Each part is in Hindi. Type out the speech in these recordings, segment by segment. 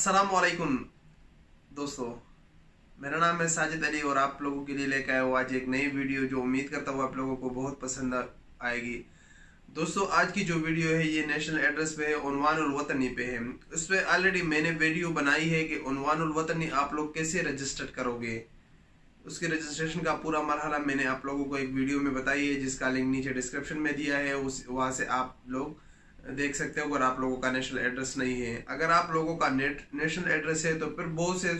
अस्सलामुअलैकुम दोस्तों, मेरा नाम है साजिद अली और आप लोगों के लिए लेकर आया हूँ आज एक नई वीडियो जो उम्मीद करता हूँ आप लोगों को बहुत पसंद आएगी। दोस्तों, आज की जो वीडियो है ये नेशनल एड्रेस पे है, उन्वानुल वतनी पे है। इस पे ऑलरेडी मैंने वीडियो बनाई है कि उन्वानुल वतनी आप लोग कैसे रजिस्टर करोगे। उसके रजिस्ट्रेशन का पूरा मरहला मैंने आप लोगों को एक वीडियो में बताई है, जिसका लिंक नीचे डिस्क्रिप्शन में दिया है। उस वहां से आप लोग देख सकते हो अगर आप लोगों का नेशनल एड्रेस नहीं है। अगर आप लोगों का नेशनल एड्रेस है तो फिर बहुत से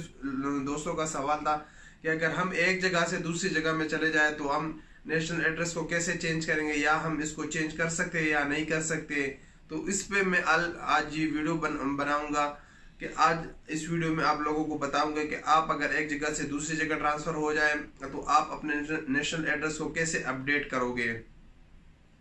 दोस्तों का सवाल था कि अगर हम एक जगह से दूसरी जगह में चले जाए तो हम नेशनल एड्रेस को कैसे चेंज करेंगे, या हम इसको चेंज कर सकते हैं या नहीं कर सकते। तो इस पे मैं आज ये वीडियो बनाऊंगा कि आज इस वीडियो में आप लोगों को बताऊंगा कि आप अगर एक जगह से दूसरी जगह ट्रांसफर हो जाए तो आप अपने नेशनल एड्रेस को कैसे अपडेट करोगे।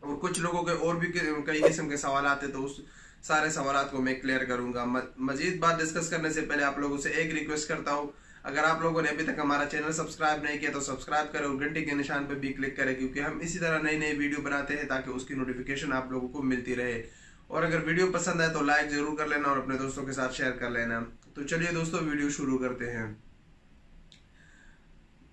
और कुछ लोगों के और भी कई किस्म के सवाल आते तो उस सारे सवाल को मैं क्लियर करूंगा। मजीद बात डिस्कस करने से पहले आप लोगों से एक रिक्वेस्ट करता हूं, अगर आप लोगों ने अभी तक हमारा चैनल सब्सक्राइब नहीं किया तो सब्सक्राइब करें और घंटी के निशान पर भी क्लिक करें, क्योंकि हम इसी तरह नई नई वीडियो बनाते हैं ताकि उसकी नोटिफिकेशन आप लोगों को मिलती रहे। और अगर वीडियो पसंद आए तो लाइक जरूर कर लेना और अपने दोस्तों के साथ शेयर कर लेना। तो चलिए दोस्तों, वीडियो शुरू करते हैं।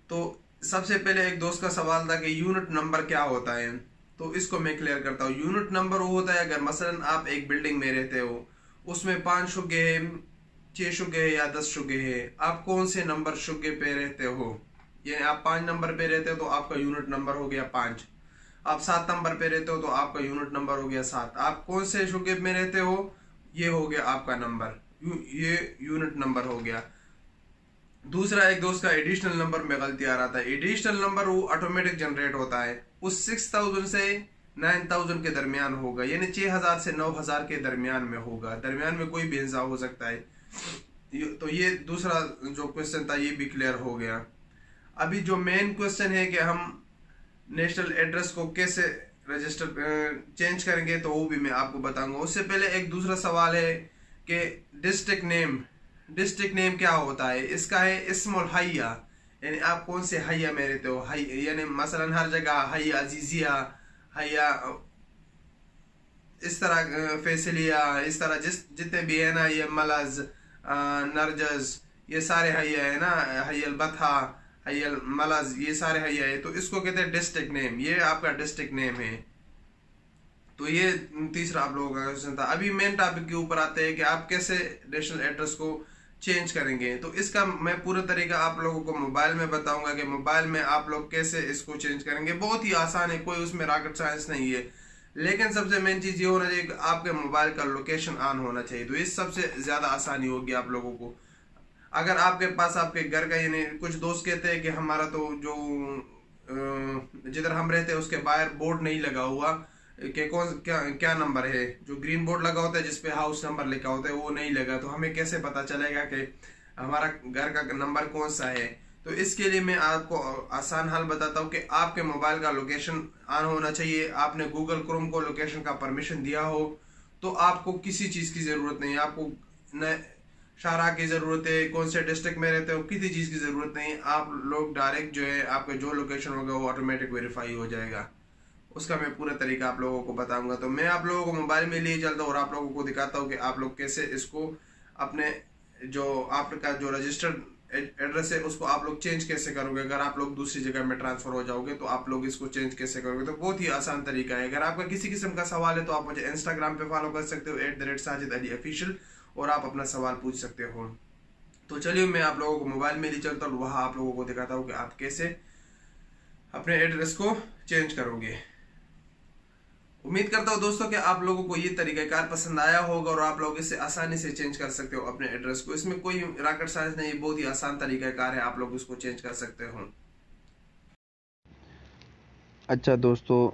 तो सबसे पहले एक दोस्त का सवाल था कि यूनिट नंबर क्या होता है, तो इसको मैं क्लियर करता हूँ। यूनिट नंबर वो होता है अगर मसलन आप एक बिल्डिंग में रहते हो, उसमें 5 शुगे है, 6 शुगे है या 10 शुगे है, आप कौन से नंबर शुगे पे रहते हो। यानी आप 5 नंबर पे रहते हो तो आपका यूनिट नंबर हो गया 5। आप 7 नंबर पे रहते हो तो आपका यूनिट नंबर हो गया 7। आप कौन से शुगे में रहते हो, ये हो गया आपका नंबर, ये यूनिट नंबर हो गया। दूसरा, एक दोस्त का एडिशनल नंबर में गलती आ रहा था। एडिशनल नंबर वो ऑटोमेटिक जनरेट होता है, उस 6000 से 9000 के दरमियान होगा, यानी 6000 से 9000 के दरमियान में होगा। दरमियान में कोई भी हिस्सा हो सकता है। तो ये दूसरा जो क्वेश्चन था ये भी क्लियर हो गया। अभी जो मेन क्वेश्चन है कि हम नेशनल एड्रेस को कैसे रजिस्टर चेंज करेंगे, तो वो भी मैं आपको बताऊंगा। उससे पहले एक दूसरा सवाल है कि डिस्ट्रिक्ट नेम क्या होता है। इसका है इस्मुल हय्या, यानी आप कौन से हय्या में रहते हो। यानी मसलन हर जगह हय्या अजीजिया, हय्या इस तरह फैसलिया, इस तरह जितने भी है ना, ये मलज नरजस, ये सारे हय्या है ना, हय्यल बथा, हय्यल मलज, ये सारे हय्या है। तो इसको कहते हैं डिस्ट्रिक्ट नेम, ये आपका डिस्ट्रिक्ट नेम है। तो ये तीसरा आप लोगों का क्वेश्चन था। अभी मेन टॉपिक के ऊपर आते हैं कि आप कैसे नेशनल एड्रेस को चेंज करेंगे। तो इसका मैं पूरा तरीका आप लोगों को मोबाइल में बताऊंगा कि मोबाइल में आप लोग कैसे इसको चेंज करेंगे। बहुत ही आसान है, कोई उसमें रॉकेट साइंस नहीं है। लेकिन सबसे मेन चीज ये होना चाहिए कि आपके मोबाइल का लोकेशन ऑन होना चाहिए। तो इस सबसे ज्यादा आसानी होगी आप लोगों को। अगर आपके पास आपके घर का, यानी कुछ दोस्त कहते हैं कि हमारा तो जो जिधर हम रहते हैं उसके बाहर बोर्ड नहीं लगा हुआ कि कौन क्या नंबर है, जो ग्रीन बोर्ड लगा होता है जिसपे हाउस नंबर लिखा होता है वो नहीं लगा, तो हमें कैसे पता चलेगा कि हमारा घर का नंबर कौन सा है। तो इसके लिए मैं आपको आसान हल बताता हूँ कि आपके मोबाइल का लोकेशन ऑन होना चाहिए। आपने गूगल क्रोम को लोकेशन का परमिशन दिया हो तो आपको किसी चीज की जरूरत नहीं है। आपको न शारा की जरूरत है, कौन से डिस्ट्रिक्ट में रहते हो, किसी चीज की जरूरत नहीं। आप लोग डायरेक्ट जो है आपका जो लोकेशन होगा वो ऑटोमेटिक वेरीफाई हो जाएगा। उसका मैं पूरा तरीका आप लोगों को बताऊंगा। तो मैं आप लोगों को मोबाइल में लिए चलता हूँ और आप लोगों को दिखाता हूँ कि आप लोग कैसे इसको अपने जो आपका जो रजिस्टर्ड एड्रेस है उसको आप लोग चेंज कैसे करोगे। अगर आप लोग दूसरी जगह में ट्रांसफर हो जाओगे तो आप लोग इसको चेंज कैसे करोगे। तो बहुत ही आसान तरीका है। अगर आपका किसी किस्म का सवाल है तो आप मुझे इंस्टाग्राम पे फॉलो कर सकते हो @SajidAliOfficial, और आप अपना सवाल पूछ सकते हो। तो चलिए मैं आप लोगों को मोबाइल में ले चलता हूँ, वहां आप लोगों को दिखाता हूँ कि आप कैसे अपने एड्रेस को चेंज करोगे। उम्मीद करता हूँ दोस्तों कि आप लोगों को ये तरीकाकार पसंद आया होगा और आप लोग इससे आसानी से चेंज कर सकते हो अपने एड्रेस को। इसमें कोई रॉकेट साइंस नहीं, बहुत ही आसान तरीकाकार है, आप लोग इसको चेंज कर सकते हो। अच्छा दोस्तों,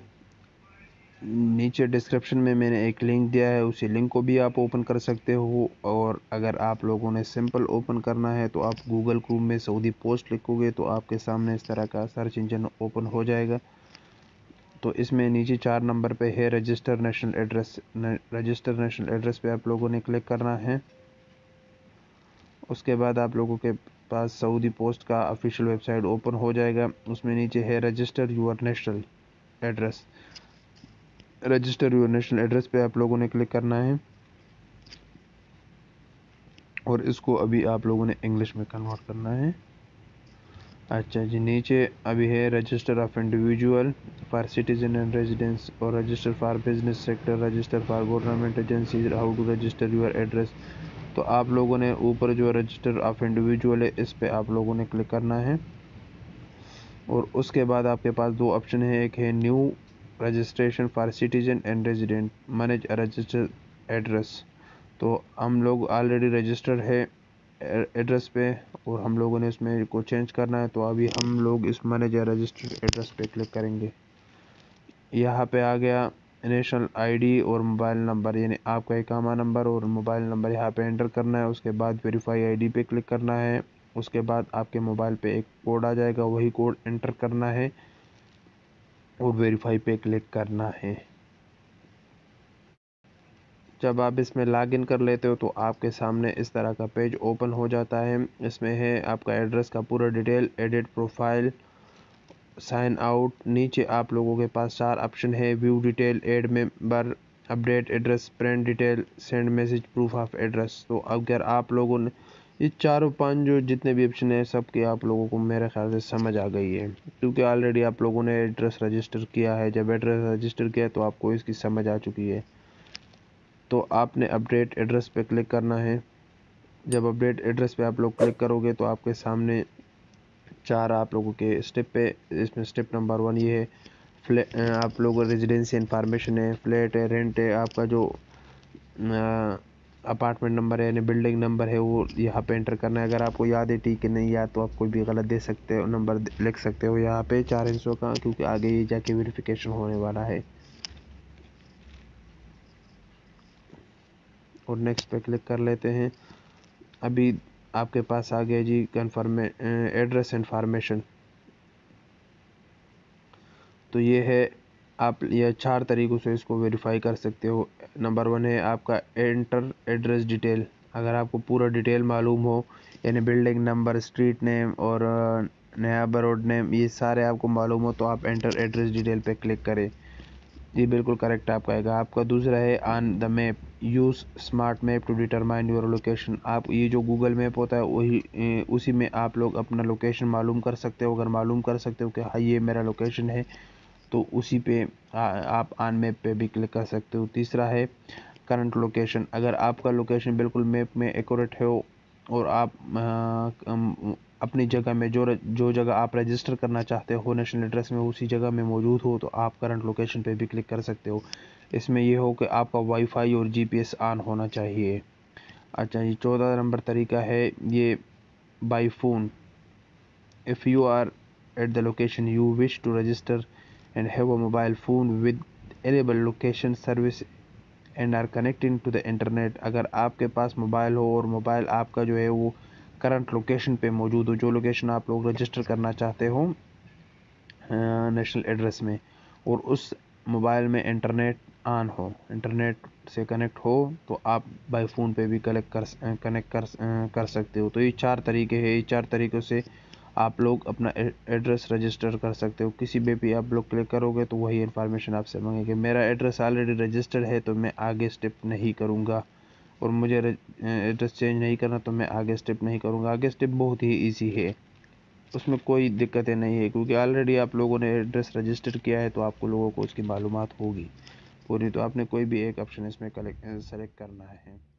नीचे डिस्क्रिप्शन में मैंने एक लिंक दिया है, उसी लिंक को भी आप ओपन कर सकते हो। और अगर आप लोगों ने सिंपल ओपन करना है तो आप गूगल क्रोम में सऊदी पोस्ट लिखोगे तो आपके सामने इस तरह का सर्च इंजन ओपन हो जाएगा। तो इसमें नीचे 4 नंबर पे है register national address. Register national address पे आप लोगों ने क्लिक करना है। उसके बाद आप लोगों के पास सऊदी पोस्ट का ऑफिशियल वेबसाइट ओपन हो जाएगा। उसमें नीचे है register your national address. Register your national address पे आप लोगों ने क्लिक करना है। और इसको अभी आप लोगों ने इंग्लिश में कन्वर्ट करना है। अच्छा जी, नीचे अभी है register of individual for citizen and residence और register for business sector, register for government agencies, how to register your address. तो आप लोगों ने ऊपर जो रजिस्टर ऑफ इंडिविजुअल है इस पे आप लोगों ने क्लिक करना है और उसके बाद आपके पास दो ऑप्शन है, एक है new registration for citizen and resident, manage register address. तो हम लोग ऑलरेडी रजिस्टर्ड है एड्रेस पे और हम लोगों ने इसमें को चेंज करना है, तो अभी हम लोग इस मैनेज रजिस्टर्ड एड्रेस पे क्लिक करेंगे। यहाँ पे आ गया नेशनल आईडी और मोबाइल नंबर, यानी आपका इकामा नंबर और मोबाइल नंबर यहाँ पे एंटर करना है। उसके बाद वेरीफाई आईडी पे क्लिक करना है। उसके बाद आपके मोबाइल पे एक कोड आ जाएगा, वही कोड एंटर करना है और वेरीफाई पे क्लिक करना है। जब आप इसमें लॉगिन कर लेते हो तो आपके सामने इस तरह का पेज ओपन हो जाता है। इसमें है आपका एड्रेस का पूरा detail, edit profile, sign out. नीचे आप लोगों के पास 4 ऑप्शन है, view detail, add member, update address, print detail, send message, proof of address. तो अगर आप लोगों ने ये चारों 5 जो जितने भी ऑप्शन है सबके आप लोगों को मेरे ख्याल से समझ आ गई है, क्योंकि ऑलरेडी आप लोगों ने एड्रेस रजिस्टर किया है। जब एड्रेस रजिस्टर किया तो आपको इसकी समझ आ चुकी है। तो आपने अपडेट एड्रेस पे क्लिक करना है। जब अपडेट एड्रेस पे आप लोग क्लिक करोगे तो आपके सामने 4 आप लोगों के स्टेप पे, इसमें स्टेप नंबर 1 ये है आप लोगों रेजिडेंसी इन्फॉर्मेशन है, फ्लैट है, रेंट है, आपका जो अपार्टमेंट नंबर है यानी बिल्डिंग नंबर है वो यहाँ पे एंटर करना है। अगर आपको याद है ठीक है, नहीं याद तो आप कोई भी गलत दे सकते हो, नंबर लिख सकते हो यहाँ पे 4 हिस्सों का, क्योंकि आगे ये जाके वेरिफिकेशन होने वाला है। और नेक्स्ट पे क्लिक कर लेते हैं। अभी आपके पास आ गया जी कन्फर्म एड्रेस इन्फॉर्मेशन। तो ये है, आप ये 4 तरीक़ों से इसको वेरीफाई कर सकते हो। नंबर 1 है आपका एंटर एड्रेस डिटेल। अगर आपको पूरा डिटेल मालूम हो यानी बिल्डिंग नंबर, स्ट्रीट नेम और नया रोड नेम ये सारे आपको मालूम हो तो आप एंटर एड्रेस डिटेल पे क्लिक करें। ये बिल्कुल करेक्ट आपका आएगा। आपका दूसरा है on the map, use smart map to determine your location. आप ये जो गूगल मैप होता है वही उसी में आप लोग अपना लोकेशन मालूम कर सकते हो। अगर मालूम कर सकते हो कि हाँ ये मेरा लोकेशन है तो उसी पे आप ऑन मैप पे भी क्लिक कर सकते हो। तीसरा है करंट लोकेशन। अगर आपका लोकेशन बिल्कुल मैप में एक्यूरेट है और आप अपनी जगह में जो जगह आप रजिस्टर करना चाहते हो नेशनल एड्रेस में उसी जगह में मौजूद हो तो आप करंट लोकेशन पे भी क्लिक कर सकते हो। इसमें ये हो कि आपका वाईफाई और जीपीएस ऑन होना चाहिए। अच्छा, ये 14 नंबर तरीका है ये by phone. If you are at the location you wish to register and have a mobile phone with enable location service and are connecting to the internet। अगर आपके पास मोबाइल हो और मोबाइल आपका जो है वो करंट लोकेशन पे मौजूद हो, जो लोकेशन आप लोग रजिस्टर करना चाहते हो नेशनल एड्रेस में, और उस मोबाइल में इंटरनेट ऑन हो, इंटरनेट से कनेक्ट हो, तो आप बाई फ़ोन पे भी कनेक्ट कर सकते हो। तो ये 4 तरीके हैं। ये 4 तरीक़ों से आप लोग अपना एड्रेस रजिस्टर कर सकते हो। किसी भी आप लोग क्लिक करोगे तो वही इन्फॉर्मेशन आपसे मांगेंगे। मेरा एड्रेस ऑलरेडी रजिस्टर्ड है तो मैं आगे स्टेप नहीं करूँगा, और मुझे एड्रेस चेंज नहीं करना तो मैं आगे स्टेप नहीं करूँगा। आगे स्टेप बहुत ही ईजी है, उसमें कोई दिक्कतें नहीं है, क्योंकि ऑलरेडी आप लोगों ने एड्रेस रजिस्टर किया है तो आपको लोगों को उसकी मालूमात होगी पूरी। तो आपने कोई भी एक ऑप्शन इसमें सेलेक्ट करना है।